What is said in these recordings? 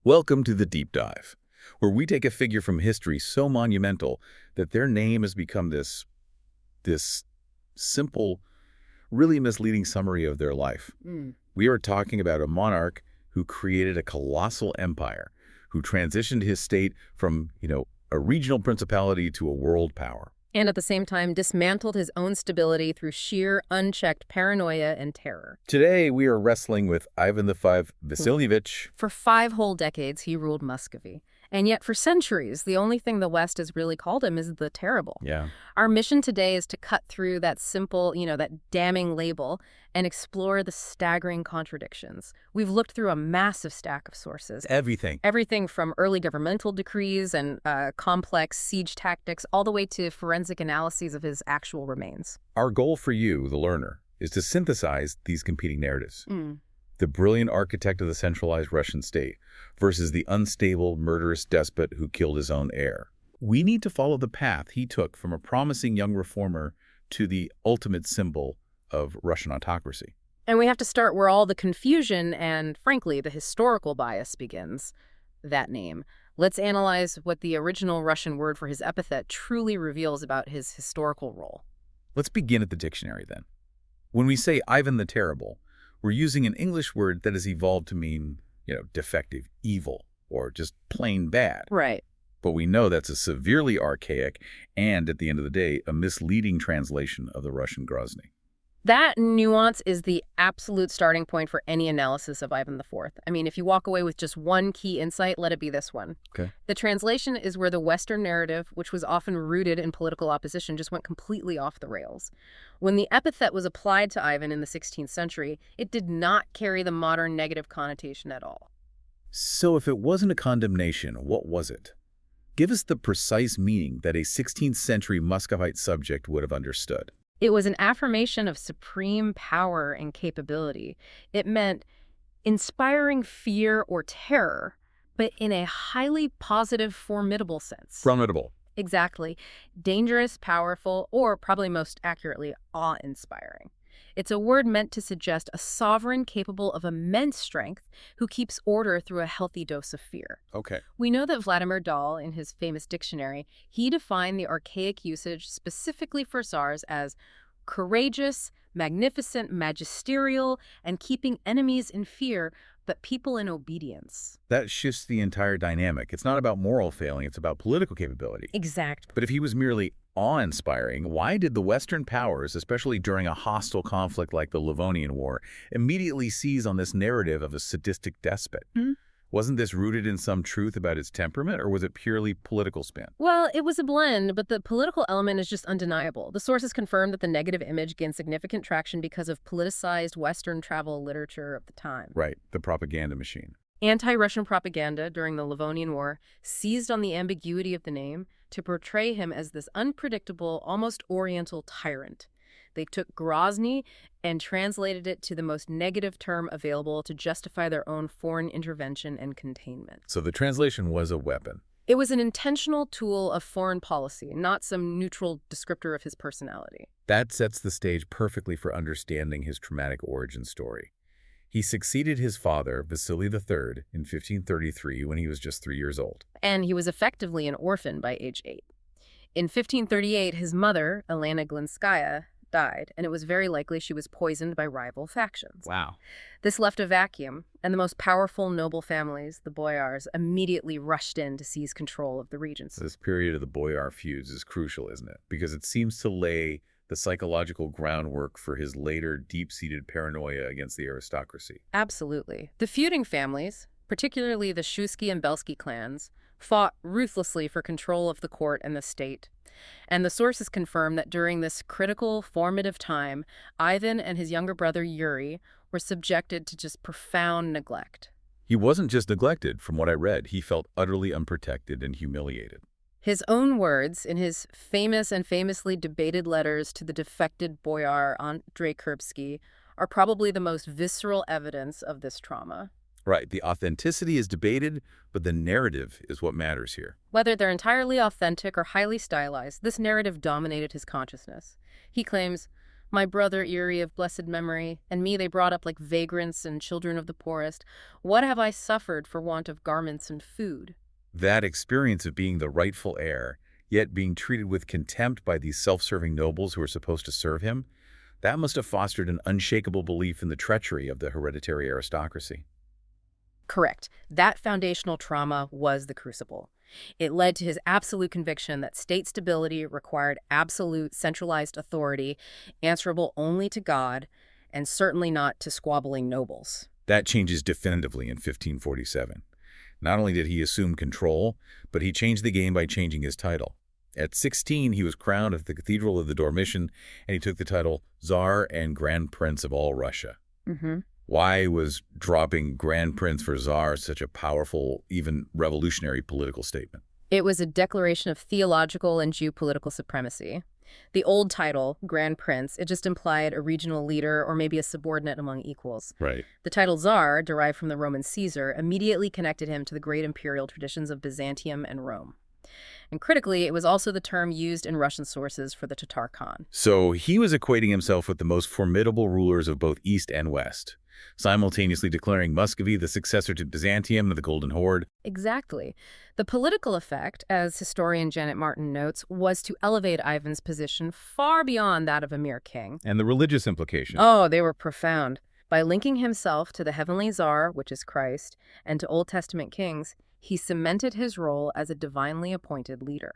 Welcome to the Deep Dive, where we take a figure from history so monumental that their name has become this simple, really misleading summary of their life. We are talking about a monarch who created a colossal empire, who transitioned his state from, a regional principality to a world power. And at the same time dismantled his own stability through sheer, unchecked paranoia and terror. Today, we are wrestling with Ivan V. Vasilievich. For 5 whole decades, he ruled Muscovy. And yet, for centuries, the only thing the West has really called him is the Terrible. Yeah. Our mission today is to cut through that simple, that damning label and explore the staggering contradictions. We've looked through a massive stack of sources. Everything from early governmental decrees and complex siege tactics all the way to forensic analyses of his actual remains. Our goal for you, the learner, is to synthesize these competing narratives. The brilliant architect of the centralized Russian state versus the unstable, murderous despot who killed his own heir. We need to follow the path he took from a promising young reformer to the ultimate symbol of Russian autocracy. And we have to start where all the confusion and, frankly, the historical bias begins. That name. Let's analyze what the original Russian word for his epithet truly reveals about his historical role. Let's begin at the dictionary, then. When we say Ivan the Terrible, we're using an English word that has evolved to mean, defective, evil, or just plain bad. Right. But we know that's a severely archaic and, at the end of the day, a misleading translation of the Russian Grozny. That nuance is the absolute starting point for any analysis of Ivan IV. I mean, if you walk away with just one key insight, let it be this one. Okay. The translation is where the Western narrative, which was often rooted in political opposition, just went completely off the rails. When the epithet was applied to Ivan in the 16th century, it did not carry the modern negative connotation at all. So if it wasn't a condemnation, what was it? Give us the precise meaning that a 16th century Muscovite subject would have understood. It was an affirmation of supreme power and capability. It meant inspiring fear or terror, but in a highly positive, formidable sense. Formidable. Exactly. Dangerous, powerful, or probably most accurately, awe-inspiring. It's a word meant to suggest a sovereign capable of immense strength who keeps order through a healthy dose of fear. Okay. We know that Vladimir Dahl, in his famous dictionary, he defined the archaic usage specifically for Tsars as courageous, magnificent, magisterial, and keeping enemies in fear, but people in obedience. That shifts the entire dynamic. It's not about moral failing, it's about political capability. Exactly. But if he was merely awe-inspiring, why did the Western powers, especially during a hostile conflict like the Livonian War, immediately seize on this narrative of a sadistic despot? Wasn't this rooted in some truth about his temperament, or was it purely political spin? Well, it was a blend, but the political element is just undeniable. The sources confirm that the negative image gained significant traction because of politicized Western travel literature of the time. Right, the propaganda machine. Anti-Russian propaganda during the Livonian War seized on the ambiguity of the name to portray him as this unpredictable, almost oriental tyrant. They took Grozny and translated it to the most negative term available to justify their own foreign intervention and containment. So the translation was a weapon. It was an intentional tool of foreign policy, not some neutral descriptor of his personality. That sets the stage perfectly for understanding his traumatic origin story. He succeeded his father, Vasily III, in 1533 when he was just 3 years old. And he was effectively an orphan by age 8. In 1538, his mother, Elena Glinskaya, died, and it was very likely she was poisoned by rival factions. Wow. This left a vacuum, and the most powerful noble families, the boyars, immediately rushed in to seize control of the regions. This period of the boyar feuds is crucial, isn't it? Because it seems to lay the psychological groundwork for his later deep-seated paranoia against the aristocracy. Absolutely. The feuding families, particularly the Shusky and Belsky clans, fought ruthlessly for control of the court and the state. And the sources confirm that during this critical, formative time, Ivan and his younger brother Yuri were subjected to just profound neglect. He wasn't just neglected. From what I read, he felt utterly unprotected and humiliated. His own words in his famous and famously debated letters to the defected boyar Andrei Kurbsky are probably the most visceral evidence of this trauma. Right. The authenticity is debated, but the narrative is what matters here. Whether they're entirely authentic or highly stylized, this narrative dominated his consciousness. He claims, My brother Erie of blessed memory, and me they brought up like vagrants and children of the poorest. What have I suffered for want of garments and food? That experience of being the rightful heir, yet being treated with contempt by these self-serving nobles who are supposed to serve him, that must have fostered an unshakable belief in the treachery of the hereditary aristocracy. Correct. That foundational trauma was the crucible. It led to his absolute conviction that state stability required absolute centralized authority, answerable only to God, and certainly not to squabbling nobles. That changes definitively in 1547. Not only did he assume control, but he changed the game by changing his title. At 16, he was crowned at the Cathedral of the Dormition, and he took the title Tsar and Grand Prince of all Russia. Mm-hmm. Why was dropping Grand Prince for Tsar such a powerful, even revolutionary political statement? It was a declaration of theological and geopolitical supremacy. The old title, Grand Prince, it just implied a regional leader or maybe a subordinate among equals. Right. The title Tsar, derived from the Roman Caesar, immediately connected him to the great imperial traditions of Byzantium and Rome. And critically, it was also the term used in Russian sources for the Tatar Khan. So he was equating himself with the most formidable rulers of both East and West, simultaneously declaring Muscovy the successor to Byzantium and the Golden Horde. Exactly. The political effect, as historian Janet Martin notes, was to elevate Ivan's position far beyond that of a mere king. And the religious implications. Oh, they were profound. By linking himself to the heavenly Tsar, which is Christ, and to Old Testament kings, he cemented his role as a divinely appointed leader.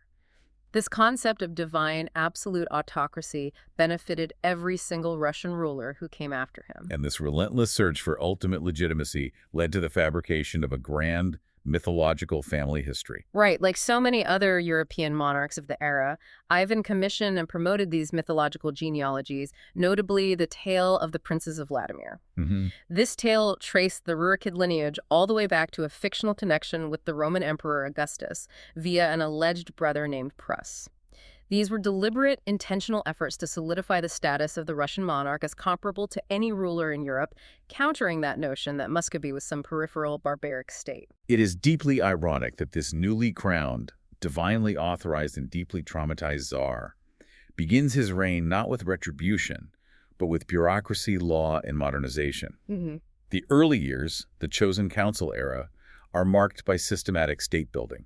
This concept of divine, absolute autocracy benefited every single Russian ruler who came after him. And this relentless search for ultimate legitimacy led to the fabrication of a grand, mythological family history. Right, like so many other European monarchs of the era, Ivan commissioned and promoted these mythological genealogies, notably the tale of the princes of Vladimir. Mm-hmm. This tale traced the Rurikid lineage all the way back to a fictional connection with the Roman Emperor Augustus via an alleged brother named Prus. These were deliberate, intentional efforts to solidify the status of the Russian monarch as comparable to any ruler in Europe, countering that notion that Muscovy was some peripheral barbaric state. It is deeply ironic that this newly crowned, divinely authorized and deeply traumatized Tsar begins his reign not with retribution, but with bureaucracy, law, and modernization. Mm-hmm. The early years, the chosen council era, are marked by systematic state building.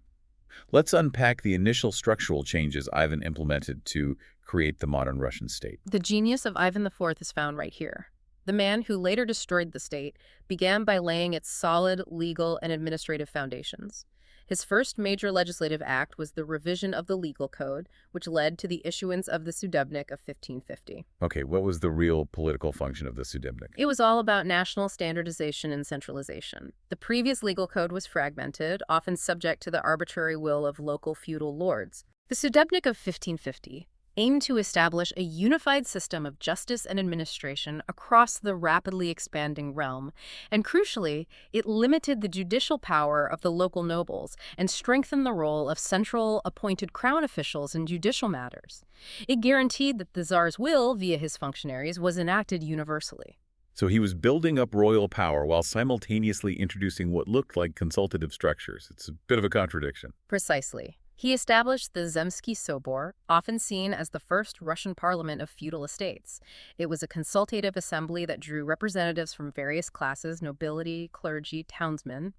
Let's unpack the initial structural changes Ivan implemented to create the modern Russian state. The genius of Ivan IV is found right here. The man who later destroyed the state began by laying its solid legal and administrative foundations. His first major legislative act was the revision of the legal code, which led to the issuance of the Sudebnik of 1550. Okay, what was the real political function of the Sudebnik? It was all about national standardization and centralization. The previous legal code was fragmented, often subject to the arbitrary will of local feudal lords. The Sudebnik of 1550 aimed to establish a unified system of justice and administration across the rapidly expanding realm, and crucially, it limited the judicial power of the local nobles and strengthened the role of central appointed crown officials in judicial matters. It guaranteed that the Tsar's will, via his functionaries, was enacted universally. So he was building up royal power while simultaneously introducing what looked like consultative structures. It's a bit of a contradiction. Precisely. He established the Zemsky Sobor, often seen as the first Russian parliament of feudal estates. It was a consultative assembly that drew representatives from various classes, nobility, clergy, townsmen.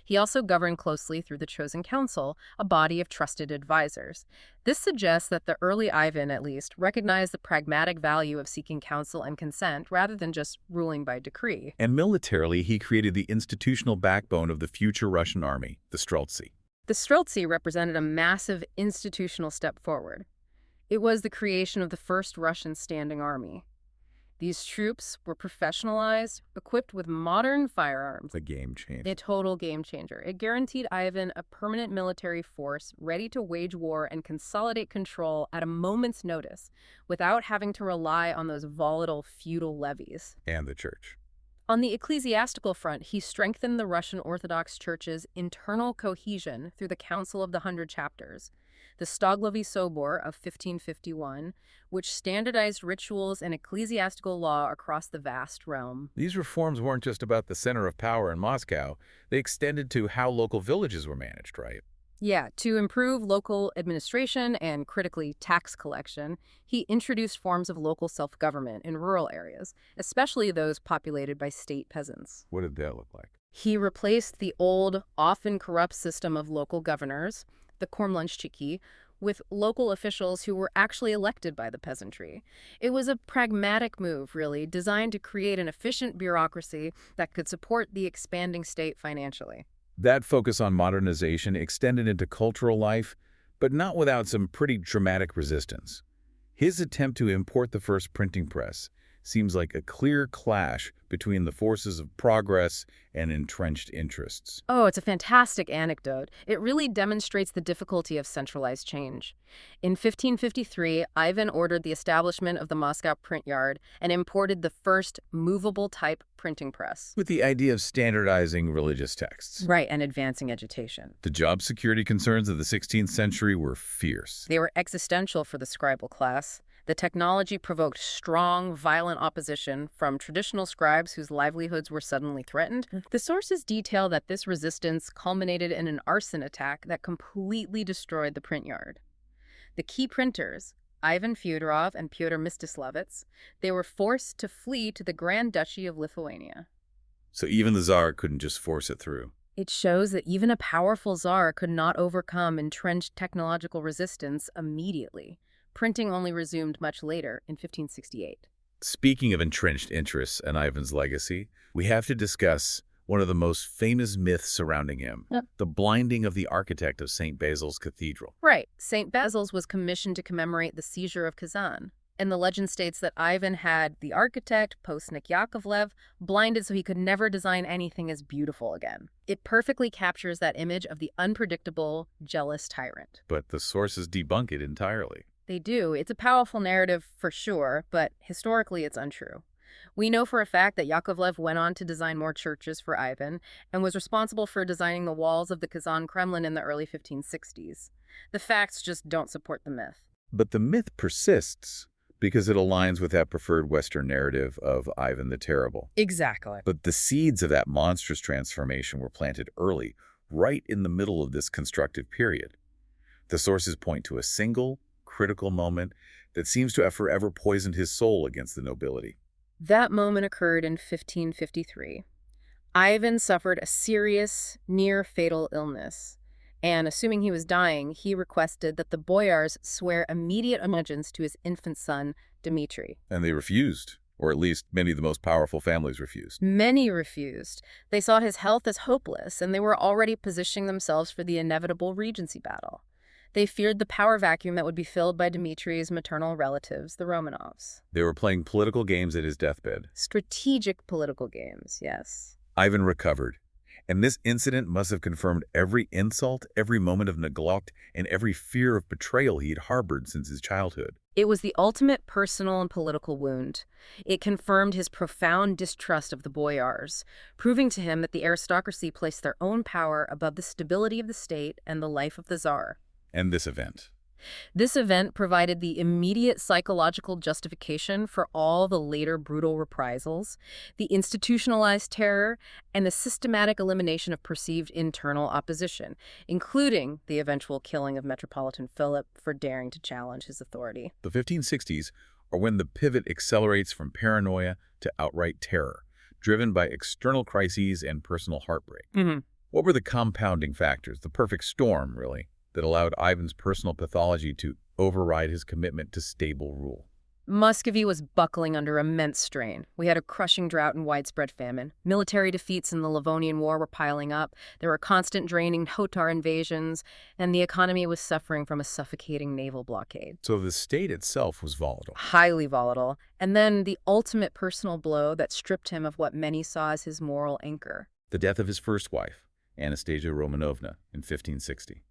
He also governed closely through the chosen council, a body of trusted advisors. This suggests that the early Ivan, at least, recognized the pragmatic value of seeking counsel and consent rather than just ruling by decree. And militarily, he created the institutional backbone of the future Russian army, the streltsy. The streltsy represented a massive institutional step forward. It was the creation of the first Russian standing army. These troops were professionalized, equipped with modern firearms. A game changer. A total game changer. It guaranteed Ivan a permanent military force ready to wage war and consolidate control at a moment's notice without having to rely on those volatile feudal levies. And the church. On the ecclesiastical front, he strengthened the Russian Orthodox Church's internal cohesion through the Council of the 100 Chapters, the Muscovy Sobor of 1551, which standardized rituals and ecclesiastical law across the vast realm. These reforms weren't just about the center of power in Moscow. They extended to how local villages were managed, right? Yeah, to improve local administration and critically tax collection, he introduced forms of local self-government in rural areas, especially those populated by state peasants. What did that look like? He replaced the old, often corrupt system of local governors, the kormlunchiki, with local officials who were actually elected by the peasantry. It was a pragmatic move, really, designed to create an efficient bureaucracy that could support the expanding state financially. That focus on modernization extended into cultural life, but not without some pretty dramatic resistance. His attempt to import the first printing press seems like a clear clash between the forces of progress and entrenched interests. Oh, it's a fantastic anecdote. It really demonstrates the difficulty of centralized change. In 1553, Ivan ordered the establishment of the Moscow print yard and imported the first movable type printing press. With the idea of standardizing religious texts. Right, and advancing education. The job security concerns of the 16th century were fierce. They were existential for the scribal class. The technology provoked strong, violent opposition from traditional scribes whose livelihoods were suddenly threatened. The sources detail that this resistance culminated in an arson attack that completely destroyed the print yard. The key printers, Ivan Fyodorov and Pyotr Mstislavets, they were forced to flee to the Grand Duchy of Lithuania. So even the Tsar couldn't just force it through. It shows that even a powerful Tsar could not overcome entrenched technological resistance immediately. Printing only resumed much later, in 1568. Speaking of entrenched interests and Ivan's legacy, we have to discuss one of the most famous myths surrounding him, the blinding of the architect of St. Basil's Cathedral. Right. St. Basil's was commissioned to commemorate the seizure of Kazan. And the legend states that Ivan had the architect, Postnik Yakovlev, blinded so he could never design anything as beautiful again. It perfectly captures that image of the unpredictable, jealous tyrant. But the sources debunk it entirely. They do. It's a powerful narrative for sure, but historically it's untrue. We know for a fact that Yakovlev went on to design more churches for Ivan and was responsible for designing the walls of the Kazan Kremlin in the early 1560s. The facts just don't support the myth. But the myth persists because it aligns with that preferred Western narrative of Ivan the Terrible. Exactly. But the seeds of that monstrous transformation were planted early, right in the middle of this constructive period. The sources point to a single, critical moment that seems to have forever poisoned his soul against the nobility. That moment occurred in 1553. Ivan suffered a serious, near-fatal illness, and assuming he was dying, he requested that the boyars swear immediate allegiance to his infant son, Dmitri. And they refused, or at least many of the most powerful families refused. Many refused. They saw his health as hopeless, and they were already positioning themselves for the inevitable regency battle. They feared the power vacuum that would be filled by Dmitri's maternal relatives, the Romanovs. They were playing political games at his deathbed. Strategic political games, yes. Ivan recovered, and this incident must have confirmed every insult, every moment of neglect, and every fear of betrayal he had harbored since his childhood. It was the ultimate personal and political wound. It confirmed his profound distrust of the boyars, proving to him that the aristocracy placed their own power above the stability of the state and the life of the Tsar. And this event. This event provided the immediate psychological justification for all the later brutal reprisals, the institutionalized terror, and the systematic elimination of perceived internal opposition, including the eventual killing of Metropolitan Philip for daring to challenge his authority. The 1560s are when the pivot accelerates from paranoia to outright terror, driven by external crises and personal heartbreak. What were the compounding factors, the perfect storm, really, that allowed Ivan's personal pathology to override his commitment to stable rule? Muscovy was buckling under immense strain. We had a crushing drought and widespread famine. Military defeats in the Livonian War were piling up. There were constant draining Hotar invasions, and the economy was suffering from a suffocating naval blockade. So the state itself was volatile. Highly volatile. And then the ultimate personal blow that stripped him of what many saw as his moral anchor. The death of his first wife, Anastasia Romanovna, in 1560.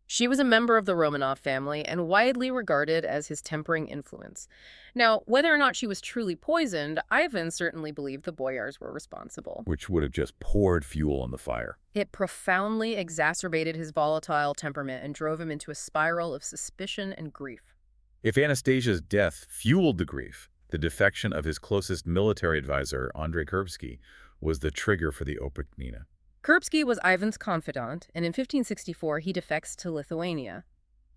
She was a member of the Romanov family and widely regarded as his tempering influence. Now, whether or not she was truly poisoned, Ivan certainly believed the boyars were responsible. Which would have just poured fuel on the fire. It profoundly exacerbated his volatile temperament and drove him into a spiral of suspicion and grief. If Anastasia's death fueled the grief, the defection of his closest military advisor, Andrei Kurbsky, was the trigger for the Oprichnina. Kurbsky was Ivan's confidant, and in 1564 he defects to Lithuania.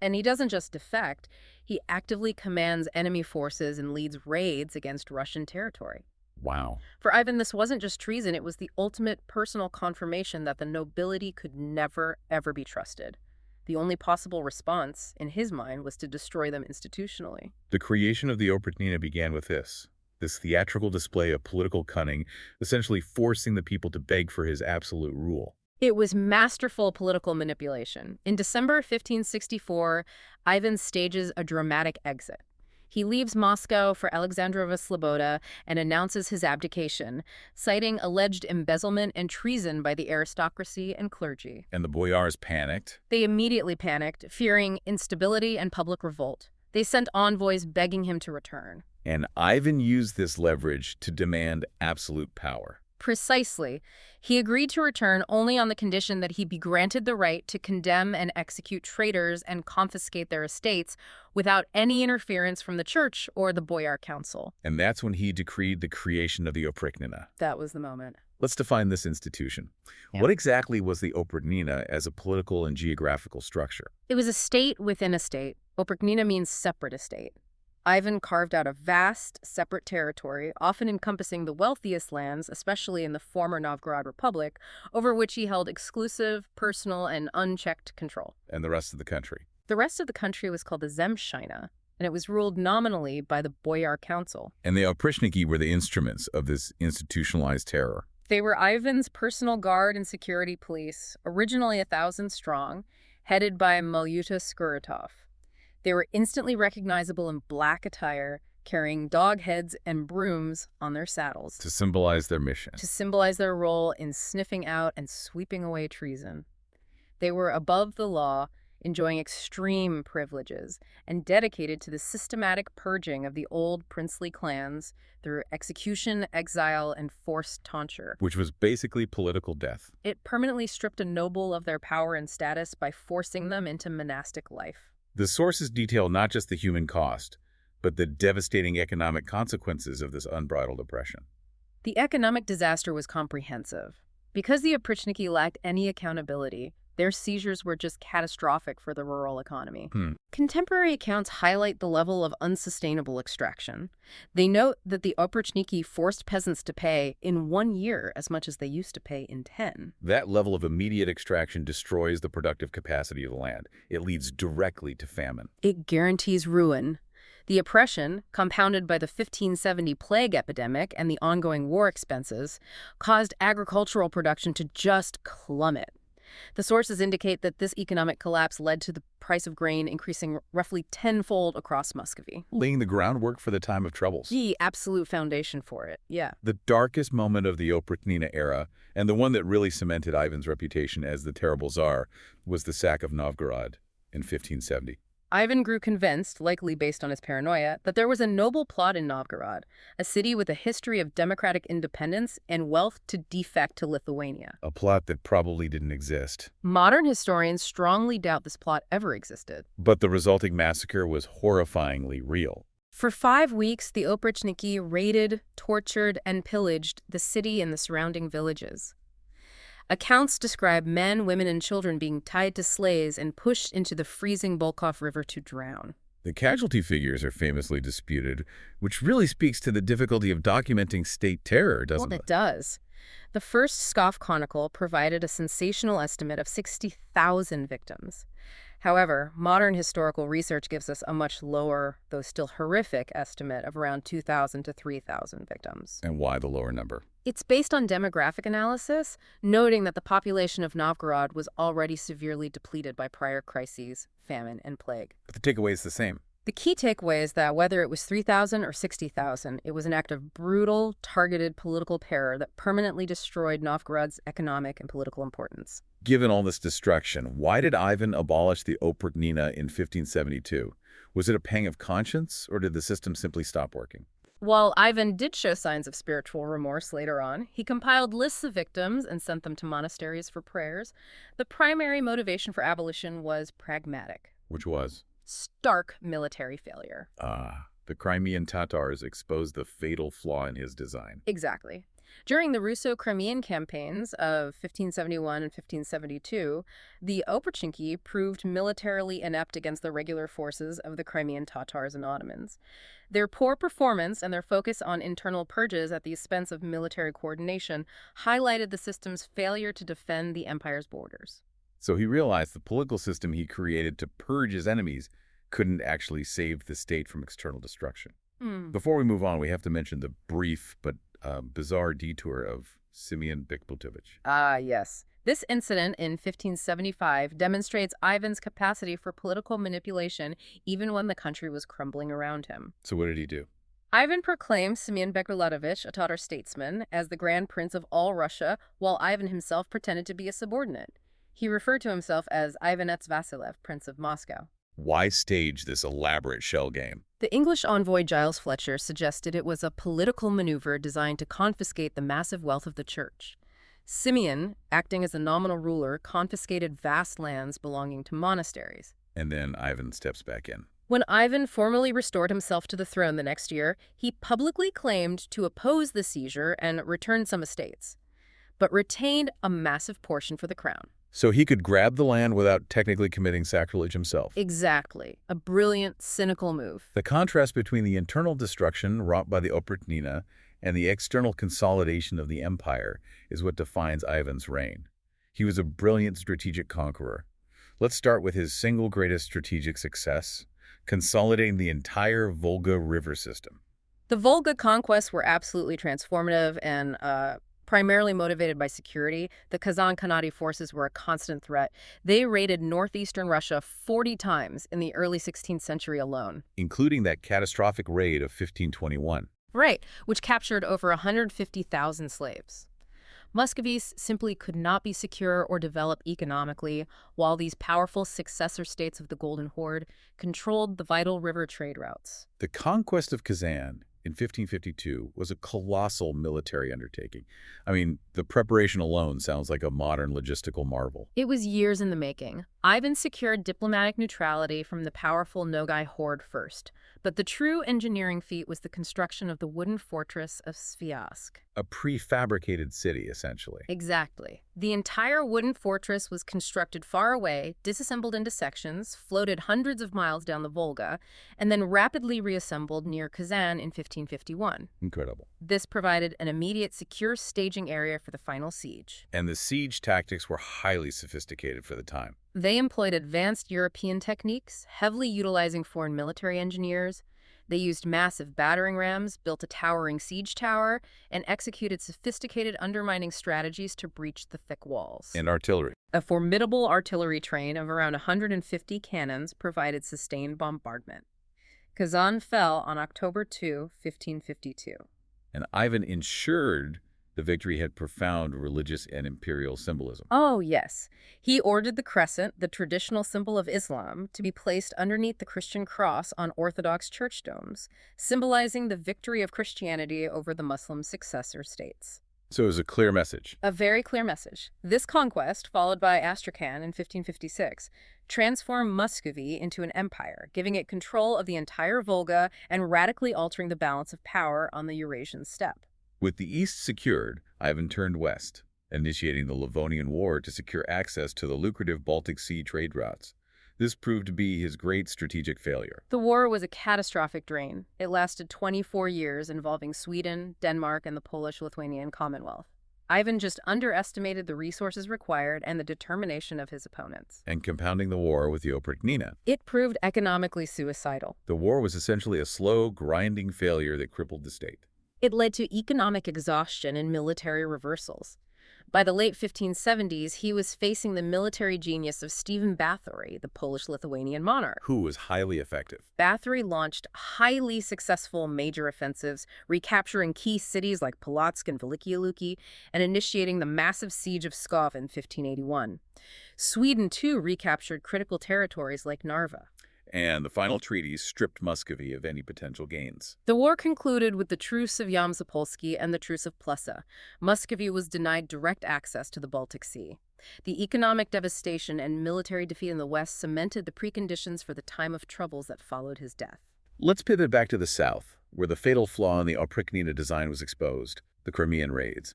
And he doesn't just defect, he actively commands enemy forces and leads raids against Russian territory. Wow. For Ivan, this wasn't just treason, it was the ultimate personal confirmation that the nobility could never, ever be trusted. The only possible response, in his mind, was to destroy them institutionally. The creation of the Oprychnina began with this theatrical display of political cunning, essentially forcing the people to beg for his absolute rule. It was masterful political manipulation. In December 1564, Ivan stages a dramatic exit. He leaves Moscow for Alexandrova Sloboda and announces his abdication, citing alleged embezzlement and treason by the aristocracy and clergy. And the boyars panicked. They immediately panicked, fearing instability and public revolt. They sent envoys begging him to return. And Ivan used this leverage to demand absolute power. Precisely. He agreed to return only on the condition that he be granted the right to condemn and execute traitors and confiscate their estates without any interference from the church or the boyar council. And that's when he decreed the creation of the Oprychnina. That was the moment. Let's define this institution. Yeah. What exactly was the Oprychnina as a political and geographical structure? It was a state within a state. Oprychnina means separate estate. Ivan carved out a vast, separate territory, often encompassing the wealthiest lands, especially in the former Novgorod Republic, over which he held exclusive, personal, and unchecked control. And the rest of the country? The rest of the country was called the Zemshchina, and it was ruled nominally by the boyar council. And the Opryshniki were the instruments of this institutionalized terror. They were Ivan's personal guard and security police, originally 1,000 strong, headed by Malyuta Skuratov. They were instantly recognizable in black attire, carrying dog heads and brooms on their saddles. To symbolize their mission. To symbolize their role in sniffing out and sweeping away treason. They were above the law, enjoying extreme privileges, and dedicated to the systematic purging of the old princely clans through execution, exile, and forced tonsure. Which was basically political death. It permanently stripped a noble of their power and status by forcing them into monastic life. The sources detail not just the human cost, but the devastating economic consequences of this unbridled oppression. The economic disaster was comprehensive. Because the Oprichniki lacked any accountability, their seizures were just catastrophic for the rural economy. Contemporary accounts highlight the level of unsustainable extraction. They note that the Oprichniki forced peasants to pay in 1 year as much as they used to pay in 10. That level of immediate extraction destroys the productive capacity of the land. It leads directly to famine. It guarantees ruin. The oppression, compounded by the 1570 plague epidemic and the ongoing war expenses, caused agricultural production to just plummet. The sources indicate that this economic collapse led to the price of grain increasing roughly tenfold across Muscovy. Laying the groundwork for the time of troubles. The absolute foundation for it, yeah. The darkest moment of the Oprichnina era, and the one that really cemented Ivan's reputation as the terrible Tsar, was the sack of Novgorod in 1570. Ivan grew convinced, likely based on his paranoia, that there was a noble plot in Novgorod, a city with a history of democratic independence and wealth to defect to Lithuania. A plot that probably didn't exist. Modern historians strongly doubt this plot ever existed. But the resulting massacre was horrifyingly real. For 5 weeks, the Oprichniki raided, tortured, and pillaged the city and the surrounding villages. Accounts describe men, women, and children being tied to sleighs and pushed into the freezing Volkhov River to drown. The casualty figures are famously disputed, which really speaks to the difficulty of documenting state terror, doesn't it? Well, it does. The first Pskov Chronicle provided a sensational estimate of 60,000 victims. However, modern historical research gives us a much lower, though still horrific, estimate of around 2,000 to 3,000 victims. And why the lower number? It's based on demographic analysis, noting that the population of Novgorod was already severely depleted by prior crises, famine, and plague. But the takeaway is the same. The key takeaway is that whether it was 3,000 or 60,000, it was an act of brutal, targeted political terror that permanently destroyed Novgorod's economic and political importance. Given all this destruction, why did Ivan abolish the Oprichnina in 1572? Was it a pang of conscience, or did the system simply stop working? While Ivan did show signs of spiritual remorse later on, he compiled lists of victims and sent them to monasteries for prayers. The primary motivation for abolition was pragmatic. Which was? Stark military failure. The Crimean Tatars exposed the fatal flaw in his design. Exactly. During the Russo-Crimean campaigns of 1571 and 1572, the Oprichniki proved militarily inept against the regular forces of the Crimean Tatars and Ottomans. Their poor performance and their focus on internal purges at the expense of military coordination highlighted the system's failure to defend the empire's borders. So he realized the political system he created to purge his enemies couldn't actually save the state from external destruction. Before we move on, we have to mention the brief but bizarre detour of Simeon Bekbutovich. Ah, yes. This incident in 1575 demonstrates Ivan's capacity for political manipulation even when the country was crumbling around him. So what did he do? Ivan proclaimed Simeon Bekbutovich, a Tatar statesman, as the Grand Prince of all Russia, while Ivan himself pretended to be a subordinate. He referred to himself as Ivanets Vasilev, Prince of Moscow. Why stage this elaborate shell game? The English envoy Giles Fletcher suggested it was a political maneuver designed to confiscate the massive wealth of the church. Simeon, acting as a nominal ruler, confiscated vast lands belonging to monasteries. And then Ivan steps back in. When Ivan formally restored himself to the throne the next year, he publicly claimed to oppose the seizure and return some estates, but retained a massive portion for the crown. So he could grab the land without technically committing sacrilege himself. Exactly. A brilliant, cynical move. The contrast between the internal destruction wrought by the Oprichnina and the external consolidation of the empire is what defines Ivan's reign. He was a brilliant strategic conqueror. Let's start with his single greatest strategic success, consolidating the entire Volga river system. The Volga conquests were absolutely transformative and primarily motivated by security. The Kazan Khanate forces were a constant threat. They raided northeastern Russia 40 times in the early 16th century alone. Including that catastrophic raid of 1521. Right, which captured over 150,000 slaves. Muscovy simply could not be secure or develop economically, while these powerful successor states of the Golden Horde controlled the vital river trade routes. The conquest of Kazan in 1552 was a colossal military undertaking. I mean, the preparation alone sounds like a modern logistical marvel. It was years in the making. Ivan secured diplomatic neutrality from the powerful Nogai horde first, but the true engineering feat was the construction of the wooden fortress of Sviazk. A prefabricated city, essentially. Exactly. The entire wooden fortress was constructed far away, disassembled into sections, floated hundreds of miles down the Volga, and then rapidly reassembled near Kazan in 1551. Incredible. This provided an immediate secure staging area for the final siege. And the siege tactics were highly sophisticated for the time. They employed advanced European techniques, heavily utilizing foreign military engineers. They used massive battering rams, built a towering siege tower, and executed sophisticated undermining strategies to breach the thick walls. And artillery. A formidable artillery train of around 150 cannons provided sustained bombardment. Kazan fell on October 2, 1552. And Ivan ensured the victory had profound religious and imperial symbolism. Oh, yes. He ordered the crescent, the traditional symbol of Islam, to be placed underneath the Christian cross on Orthodox church domes, symbolizing the victory of Christianity over the Muslim successor states. So it was a clear message. A very clear message. This conquest, followed by Astrakhan in 1556, transformed Muscovy into an empire, giving it control of the entire Volga and radically altering the balance of power on the Eurasian steppe. With the east secured, Ivan turned west, initiating the Livonian War to secure access to the lucrative Baltic Sea trade routes. This proved to be his great strategic failure. The war was a catastrophic drain. It lasted 24 years, involving Sweden, Denmark, and the Polish-Lithuanian Commonwealth. Ivan just underestimated the resources required and the determination of his opponents. And compounding the war with the Oprichnina. It proved economically suicidal. The war was essentially a slow, grinding failure that crippled the state. It led to economic exhaustion and military reversals. By the late 1570s, he was facing the military genius of Stephen Bathory, the Polish-Lithuanian monarch. Who was highly effective. Bathory launched highly successful major offensives, recapturing key cities like Polotsk and Veliky Luki, and initiating the massive siege of Pskov in 1581. Sweden, too, recaptured critical territories like Narva. And the final treaties stripped Muscovy of any potential gains. The war concluded with the Truce of Yam-Zapolsky and the Truce of Plessa. Muscovy was denied direct access to the Baltic Sea. The economic devastation and military defeat in the West cemented the preconditions for the time of troubles that followed his death. Let's pivot back to the south, where the fatal flaw in the Oprichnina design was exposed. The the Crimean raids.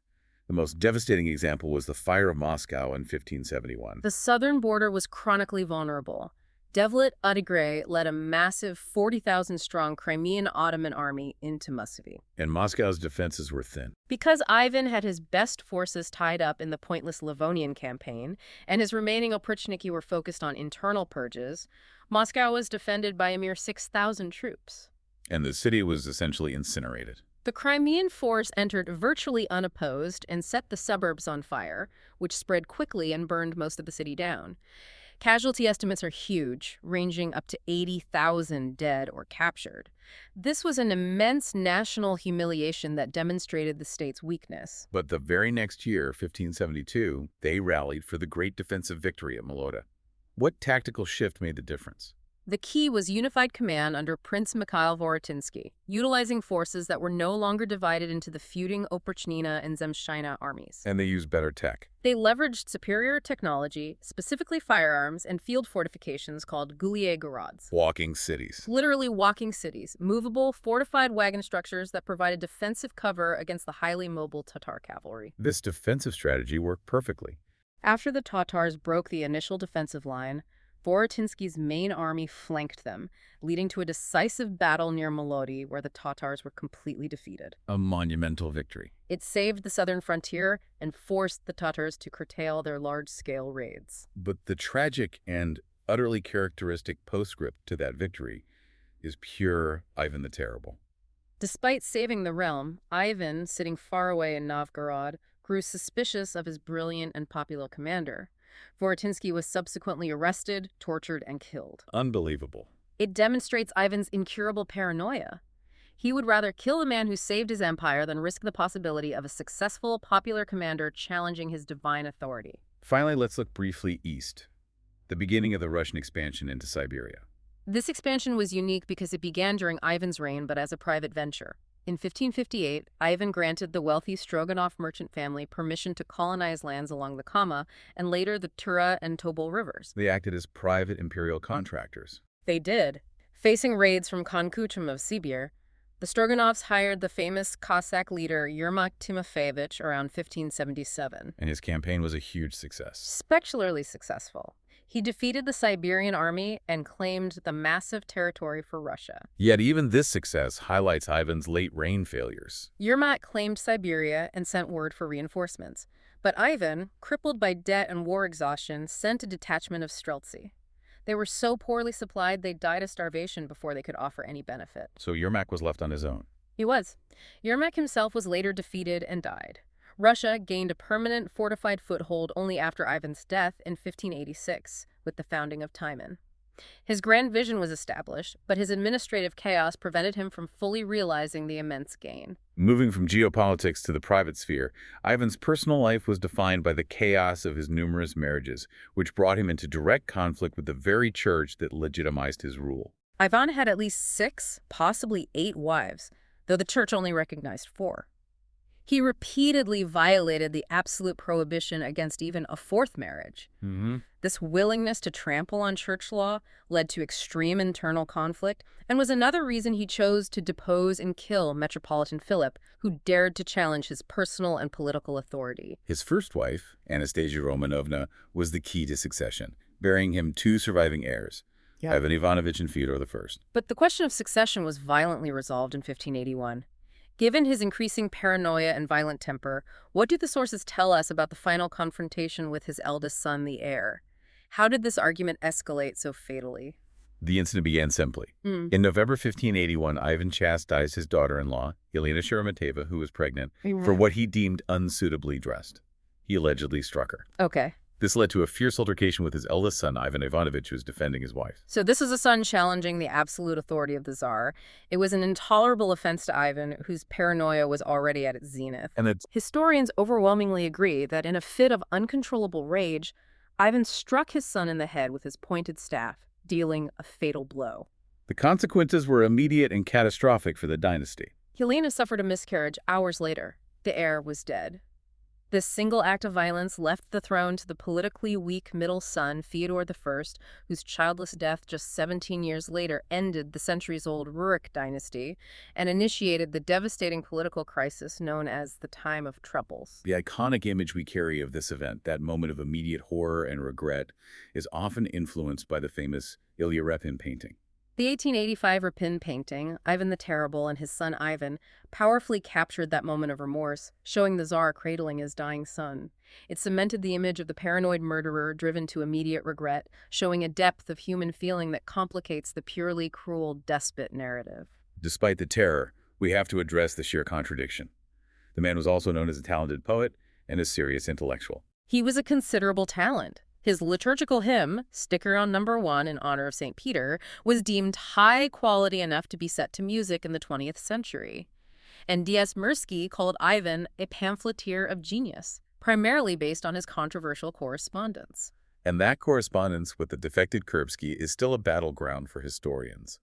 The most devastating example was the Fire of Moscow in 1571. The southern border was chronically vulnerable. Devlet Ottogray led a massive 40,000-strong Crimean Ottoman army into Muscovy. And Moscow's defenses were thin. Because Ivan had his best forces tied up in the pointless Livonian campaign, and his remaining oprichniki were focused on internal purges, Moscow was defended by a mere 6,000 troops. And the city was essentially incinerated. The Crimean force entered virtually unopposed and set the suburbs on fire, which spread quickly and burned most of the city down. Casualty estimates are huge, ranging up to 80,000 dead or captured. This was an immense national humiliation that demonstrated the state's weakness. But the very next year, 1572, they rallied for the great defensive victory at Molota. What tactical shift made the difference? The key was unified command under Prince Mikhail Vorotinsky, utilizing forces that were no longer divided into the feuding Oprichnina and Zemshchina armies. And they used better tech. They leveraged superior technology, specifically firearms and field fortifications called gulie gorods. Walking cities. Literally walking cities, movable, fortified wagon structures that provided defensive cover against the highly mobile Tatar cavalry. This defensive strategy worked perfectly. After the Tatars broke the initial defensive line, Vorotinsky's main army flanked them, leading to a decisive battle near Molody where the Tatars were completely defeated. A monumental victory. It saved the southern frontier and forced the Tatars to curtail their large-scale raids. But the tragic and utterly characteristic postscript to that victory is pure Ivan the Terrible. Despite saving the realm, Ivan, sitting far away in Novgorod, grew suspicious of his brilliant and popular commander. Vorotinsky was subsequently arrested, tortured, and killed. Unbelievable. It demonstrates Ivan's incurable paranoia. He would rather kill the man who saved his empire than risk the possibility of a successful, popular commander challenging his divine authority. Finally, let's look briefly east. The beginning of the Russian expansion into Siberia. This expansion was unique because it began during Ivan's reign, but as a private venture. In 1558, Ivan granted the wealthy Stroganov merchant family permission to colonize lands along the Kama and later the Tura and Tobol rivers. They acted as private imperial contractors. They did. Facing raids from Khan Kuchum of Sibir, the Stroganovs hired the famous Cossack leader Yermak Timofeyevich around 1577. And his campaign was a huge success. Spectacularly successful. He defeated the Siberian army and claimed the massive territory for Russia. Yet even this success highlights Ivan's late reign failures. Yermak claimed Siberia and sent word for reinforcements. But Ivan, crippled by debt and war exhaustion, sent a detachment of streltsy. They were so poorly supplied they died of starvation before they could offer any benefit. So Yermak was left on his own. He was. Yermak himself was later defeated and died. Russia gained a permanent fortified foothold only after Ivan's death in 1586, with the founding of Timon. His grand vision was established, but his administrative chaos prevented him from fully realizing the immense gain. Moving from geopolitics to the private sphere, Ivan's personal life was defined by the chaos of his numerous marriages, which brought him into direct conflict with the very church that legitimized his rule. Ivan had at least 6, possibly 8 wives, though the church only recognized 4. He repeatedly violated the absolute prohibition against even a 4th marriage. This willingness to trample on church law led to extreme internal conflict and was another reason he chose to depose and kill Metropolitan Philip, who dared to challenge his personal and political authority. His first wife, Anastasia Romanovna, was the key to succession, bearing him 2 surviving heirs, Ivan Ivanovich and Fyodor I. But the question of succession was violently resolved in 1581. Given his increasing paranoia and violent temper, what do the sources tell us about the final confrontation with his eldest son, the heir? How did this argument escalate so fatally? The incident began simply. In November 1581, Ivan chastised his daughter-in-law, Yelena Sheremeteva, who was pregnant, for what he deemed unsuitably dressed. He allegedly struck her. Okay. This led to a fierce altercation with his eldest son, Ivan Ivanovich, who was defending his wife. So this is a son challenging the absolute authority of the Tsar. It was an intolerable offense to Ivan, whose paranoia was already at its zenith. Historians overwhelmingly agree that in a fit of uncontrollable rage, Ivan struck his son in the head with his pointed staff, dealing a fatal blow. The consequences were immediate and catastrophic for the dynasty. Yelena suffered a miscarriage hours later. The heir was dead. This single act of violence left the throne to the politically weak middle son, Fyodor I, whose childless death just 17 years later ended the centuries-old Rurik dynasty and initiated the devastating political crisis known as the Time of Troubles. The iconic image we carry of this event, that moment of immediate horror and regret, is often influenced by the famous Ilya Repin painting. The 1885 Repin painting, Ivan the Terrible and his son Ivan, powerfully captured that moment of remorse, showing the Tsar cradling his dying son. It cemented the image of the paranoid murderer driven to immediate regret, showing a depth of human feeling that complicates the purely cruel despot narrative. Despite the terror, we have to address the sheer contradiction. The man was also known as a talented poet and a serious intellectual. He was a considerable talent. His liturgical hymn, Sticker on Number 1 in honor of St. Peter, was deemed high quality enough to be set to music in the 20th century. And D.S. Mirsky called Ivan a pamphleteer of genius, primarily based on his controversial correspondence. And that correspondence with the defected Kurbsky is still a battleground for historians.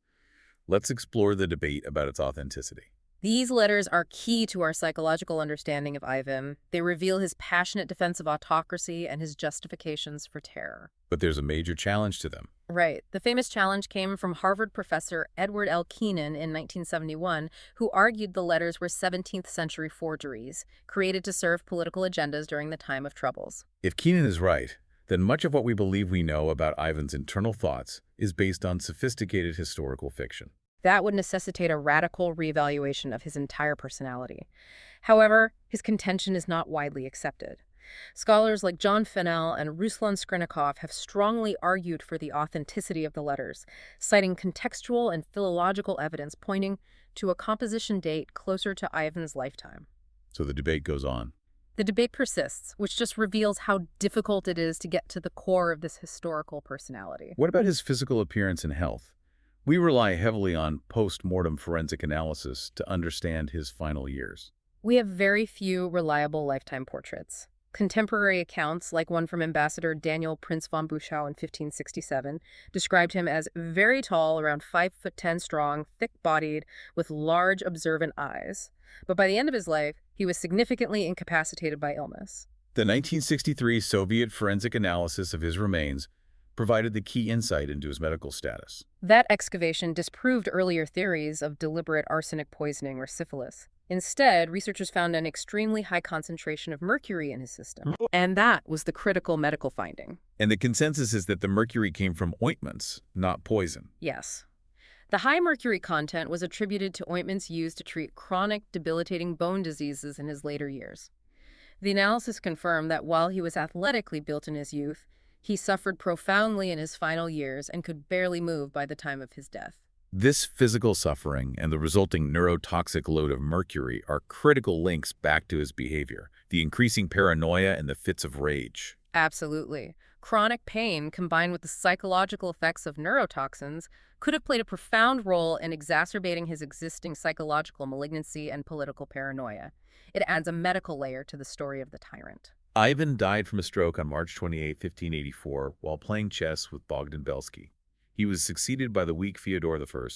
Let's explore the debate about its authenticity. These letters are key to our psychological understanding of Ivan. They reveal his passionate defense of autocracy and his justifications for terror. But there's a major challenge to them. Right. The famous challenge came from Harvard professor Edward L. Keenan in 1971, who argued the letters were 17th century forgeries, created to serve political agendas during the Time of Troubles. If Keenan is right, then much of what we believe we know about Ivan's internal thoughts is based on sophisticated historical fiction. That would necessitate a radical reevaluation of his entire personality. However, his contention is not widely accepted. Scholars like John Fennell and Ruslan Skrenikov have strongly argued for the authenticity of the letters, citing contextual and philological evidence pointing to a composition date closer to Ivan's lifetime. So the debate goes on. The debate persists, which just reveals how difficult it is to get to the core of this historical personality. What about his physical appearance and health? We rely heavily on post-mortem forensic analysis to understand his final years. We have very few reliable lifetime portraits. Contemporary accounts, like one from Ambassador Daniel Prince von Buchow in 1567, described him as very tall, around 5'10" strong, thick-bodied, with large observant eyes. But by the end of his life, he was significantly incapacitated by illness. The 1963 Soviet forensic analysis of his remains provided the key insight into his medical status. That excavation disproved earlier theories of deliberate arsenic poisoning or syphilis. Instead, researchers found an extremely high concentration of mercury in his system. And that was the critical medical finding. And the consensus is that the mercury came from ointments, not poison. Yes. The high mercury content was attributed to ointments used to treat chronic, debilitating bone diseases in his later years. The analysis confirmed that while he was athletically built in his youth, he suffered profoundly in his final years and could barely move by the time of his death. This physical suffering and the resulting neurotoxic load of mercury are critical links back to his behavior, the increasing paranoia and the fits of rage. Absolutely. Chronic pain combined with the psychological effects of neurotoxins could have played a profound role in exacerbating his existing psychological malignancy and political paranoia. It adds a medical layer to the story of the tyrant. Ivan died from a stroke on March 28, 1584, while playing chess with Bogdan Belsky. He was succeeded by the weak Fyodor I,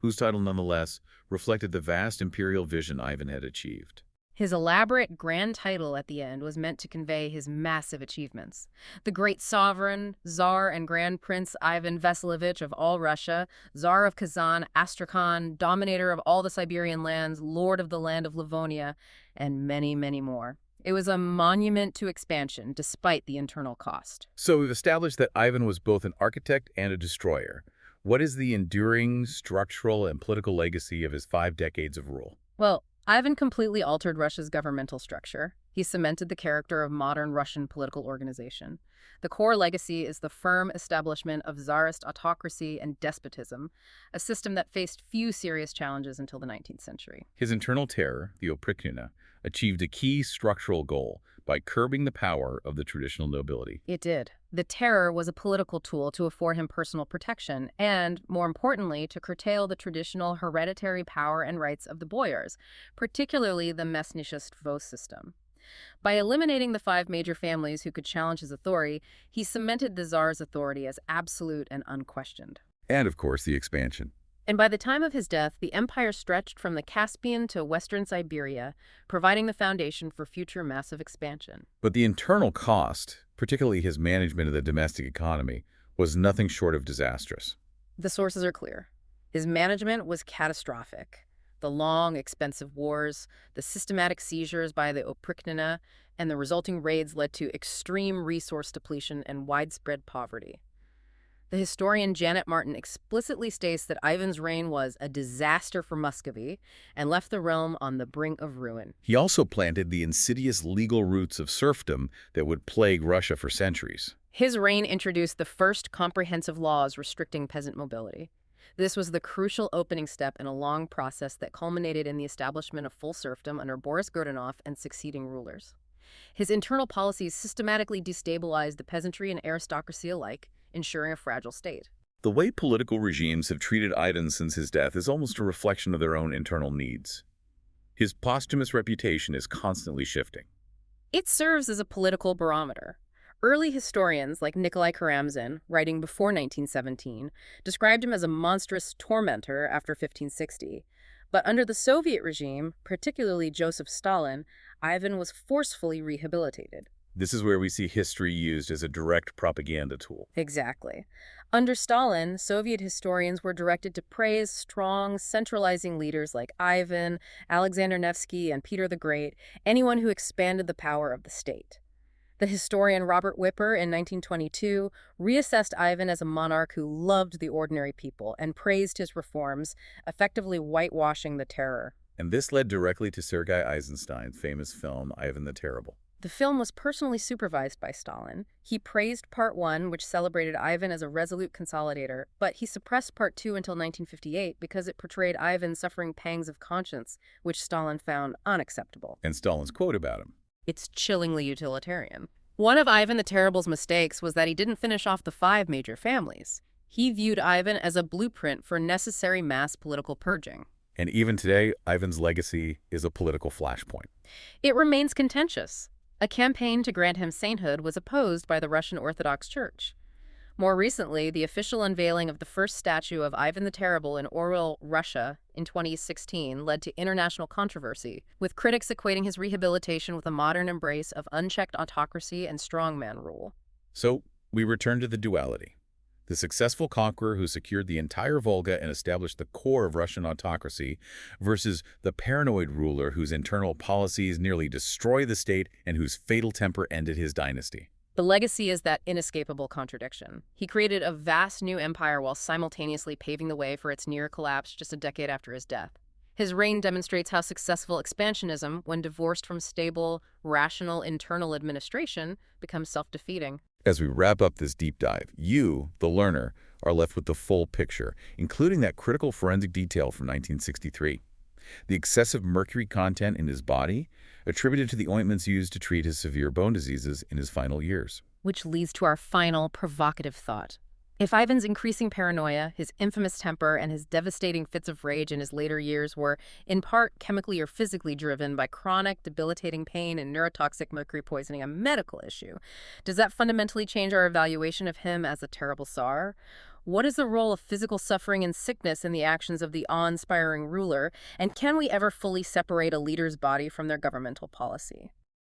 whose title nonetheless reflected the vast imperial vision Ivan had achieved. His elaborate grand title at the end was meant to convey his massive achievements. The great sovereign, Tsar and Grand Prince Ivan Vasilyevich of all Russia, Tsar of Kazan, Astrakhan, dominator of all the Siberian lands, lord of the land of Livonia, and many, many more. It was a monument to expansion, despite the internal cost. So we've established that Ivan was both an architect and a destroyer. What is the enduring, structural, and political legacy of his 5 decades of rule? Well, Ivan completely altered Russia's governmental structure. He cemented the character of modern Russian political organization. The core legacy is the firm establishment of Tsarist autocracy and despotism, a system that faced few serious challenges until the 19th century. His internal terror, the oprichnina, achieved a key structural goal by curbing the power of the traditional nobility. It did. The terror was a political tool to afford him personal protection and, more importantly, to curtail the traditional hereditary power and rights of the boyars, particularly the Mesnishist vote system. By eliminating the 5 major families who could challenge his authority, he cemented the Tsar's authority as absolute and unquestioned. And, of course, the expansion. And by the time of his death, the empire stretched from the Caspian to western Siberia, providing the foundation for future massive expansion. But the internal cost, particularly his management of the domestic economy, was nothing short of disastrous. The sources are clear. His management was catastrophic. The long, expensive wars, the systematic seizures by the Oprichnina, and the resulting raids led to extreme resource depletion and widespread poverty. The historian Janet Martin explicitly states that Ivan's reign was a disaster for Muscovy and left the realm on the brink of ruin. He also planted the insidious legal roots of serfdom that would plague Russia for centuries. His reign introduced the first comprehensive laws restricting peasant mobility. This was the crucial opening step in a long process that culminated in the establishment of full serfdom under Boris Godunov and succeeding rulers. His internal policies systematically destabilized the peasantry and aristocracy alike, ensuring a fragile state. The way political regimes have treated Ivan since his death is almost a reflection of their own internal needs. His posthumous reputation is constantly shifting. It serves as a political barometer. Early historians like Nikolai Karamzin, writing before 1917, described him as a monstrous tormentor after 1560. But under the Soviet regime, particularly Joseph Stalin, Ivan was forcefully rehabilitated. This is where we see history used as a direct propaganda tool. Exactly. Under Stalin, Soviet historians were directed to praise strong, centralizing leaders like Ivan, Alexander Nevsky, and Peter the Great, anyone who expanded the power of the state. The historian Robert Whipper in 1922 reassessed Ivan as a monarch who loved the ordinary people and praised his reforms, effectively whitewashing the terror. And this led directly to Sergei Eisenstein's famous film, Ivan the Terrible. The film was personally supervised by Stalin. He praised Part 1, which celebrated Ivan as a resolute consolidator, but he suppressed Part 2 until 1958 because it portrayed Ivan suffering pangs of conscience, which Stalin found unacceptable. And Stalin's quote about him: "It's chillingly utilitarian." One of Ivan the Terrible's mistakes was that he didn't finish off the 5 major families. He viewed Ivan as a blueprint for necessary mass political purging. And even today, Ivan's legacy is a political flashpoint. It remains contentious. A campaign to grant him sainthood was opposed by the Russian Orthodox Church. More recently, the official unveiling of the first statue of Ivan the Terrible in Orel, Russia, in 2016 led to international controversy, with critics equating his rehabilitation with a modern embrace of unchecked autocracy and strongman rule. So, we return to the duality. The successful conqueror who secured the entire Volga and established the core of Russian autocracy versus the paranoid ruler whose internal policies nearly destroy the state and whose fatal temper ended his dynasty. The legacy is that inescapable contradiction. He created a vast new empire while simultaneously paving the way for its near collapse just a decade after his death. His reign demonstrates how successful expansionism, when divorced from stable, rational internal administration, becomes self-defeating. As we wrap up this deep dive, you, the learner, are left with the full picture, including that critical forensic detail from 1963. The excessive mercury content in his body, attributed to the ointments used to treat his severe bone diseases in his final years. Which leads to our final provocative thought. If Ivan's increasing paranoia, his infamous temper, and his devastating fits of rage in his later years were, in part, chemically or physically driven by chronic, debilitating pain and neurotoxic mercury poisoning, a medical issue, does that fundamentally change our evaluation of him as a terrible Tsar? What is the role of physical suffering and sickness in the actions of the awe-inspiring ruler, and can we ever fully separate a leader's body from their governmental policy?